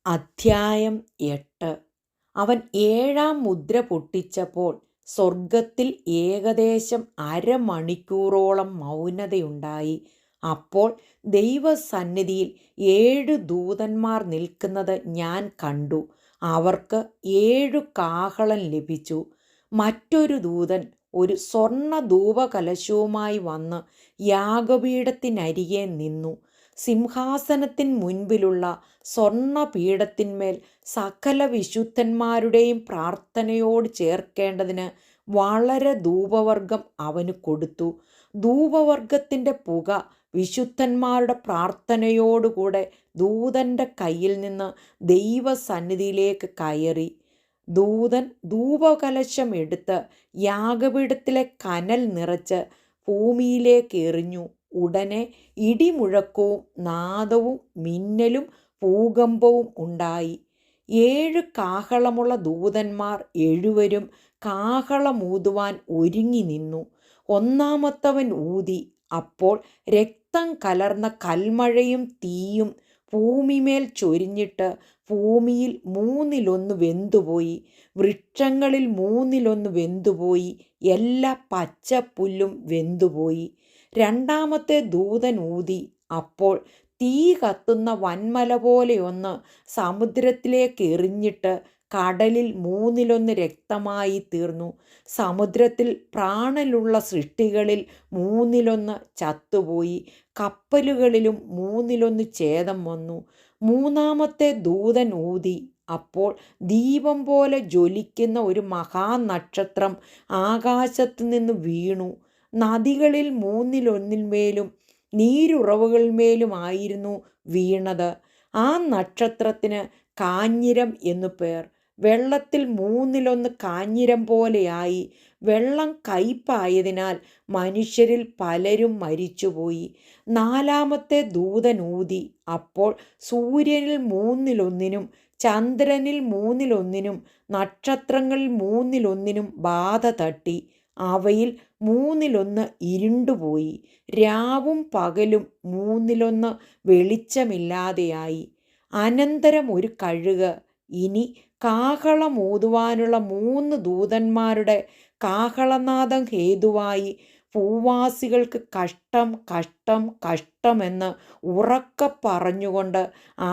അധ്യായം 8. അവൻ 7-ാം മുദ്ര പൊട്ടിച്ചപ്പോൾ സ്വർഗത്തിൽ ഏകദേശം അരമണിക്കൂറോളം മൗനതയുണ്ടായി. അപ്പോൾ ദൈവസന്നിധിയിൽ 7 ദൂതന്മാർ നിൽക്കുന്നത് ഞാൻ കണ്ടു. അവർക്ക് 7 കാഹളം ലഭിച്ചു. മറ്റൊരു ദൂതൻ ഒരു സ്വർണ്ണ ധൂപകലശവുമായി വന്ന് യാഗപീഠത്തിനരികെ നിന്നു. സിംഹാസനത്തിൻ മുൻപിലുള്ള സ്വർണ്ണപീഠത്തിന്മേൽ സകല വിശുദ്ധന്മാരുടെയും പ്രാർത്ഥനയോട് ചേർക്കേണ്ടതിന് വളരെ ധൂപവർഗം അവന് കൊടുത്തു. ധൂപവർഗത്തിൻ്റെ പുക വിശുദ്ധന്മാരുടെ പ്രാർത്ഥനയോടുകൂടെ ദൂതൻ്റെ കയ്യിൽ നിന്ന് ദൈവസന്നിധിയിലേക്ക് കയറി. ദൂതൻ ധൂപകലശം എടുത്ത് യാഗപീഠത്തിലെ കനൽ നിറച്ച് ഭൂമിയിലേക്ക് എറിഞ്ഞു. ഉടനെ ഇടിമുഴക്കവും നാദവും മിന്നലും ഭൂകമ്പവും ഉണ്ടായി. 7 കാഹളമുള്ള ദൂതന്മാർ 7 കാഹളമൂതുവാൻ ഒരുങ്ങി നിന്നു. ഒന്നാമത്തവൻ ഊതി. അപ്പോൾ രക്തം കലർന്ന കൽമഴയും തീയും ഭൂമിമേൽ ചൊരിഞ്ഞിട്ട് ഭൂമിയിൽ 1/3 വെന്തുപോയി. വൃക്ഷങ്ങളിൽ 1/3 വെന്തുപോയി. എല്ലാ പച്ചപ്പുല്ലും വെന്തുപോയി. രണ്ടാമത്തെ ദൂതൻ ഊതി. അപ്പോൾ തീ കത്തുന്ന വൻമല പോലെയൊന്ന് സമുദ്രത്തിലേക്ക് എറിഞ്ഞിട്ട് കടലിൽ 1/3 രക്തമായി തീർന്നു. സമുദ്രത്തിൽ പ്രാണനുള്ള സൃഷ്ടികളിൽ 1/3 ചത്തുപോയി. കപ്പലുകളിലും 1/3 ഛേദം വന്നു. മൂന്നാമത്തെ ദൂതൻ ഊതി. അപ്പോൾ ദീപം പോലെ ജ്വലിക്കുന്ന ഒരു മഹാനക്ഷത്രം ആകാശത്തു നിന്ന് വീണു. നദികളിൽ 1/3 നീരുറവുകളിന്മേലുമായിരുന്നു വീണത്. ആ നക്ഷത്രത്തിന് കാഞ്ഞിരം എന്നു പേർ. വെള്ളത്തിൽ 1/3 കാഞ്ഞിരം പോലെയായി. വെള്ളം കയ്പായതിനാൽ മനുഷ്യരിൽ പലരും മരിച്ചുപോയി. നാലാമത്തെ ദൂതൻ ഊതി. അപ്പോൾ സൂര്യനിൽ 1/3 ചന്ദ്രനിൽ 1/3 നക്ഷത്രങ്ങളിൽ 1/3 ബാധ തട്ടി. അവയിൽ 1/3 ഇരുണ്ടുപോയി. രാവും പകലും 1/3 വെളിച്ചമില്ലാതെയായി. അനന്തരം ഒരു കഴുക്, ഇനി കാഹളമൂതുവാനുള്ള 3 ദൂതന്മാരുടെ കാഹളനാദം ഹേതുവായി ഭൂവാസികൾക്ക് കഷ്ടം, കഷ്ടം, കഷ്ടമെന്ന് ഉറക്കെ പറഞ്ഞുകൊണ്ട്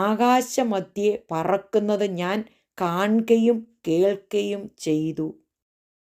ആകാശമധ്യേ പറക്കുന്നത് ഞാൻ കാൺകയും കേൾക്കുകയും ചെയ്തു.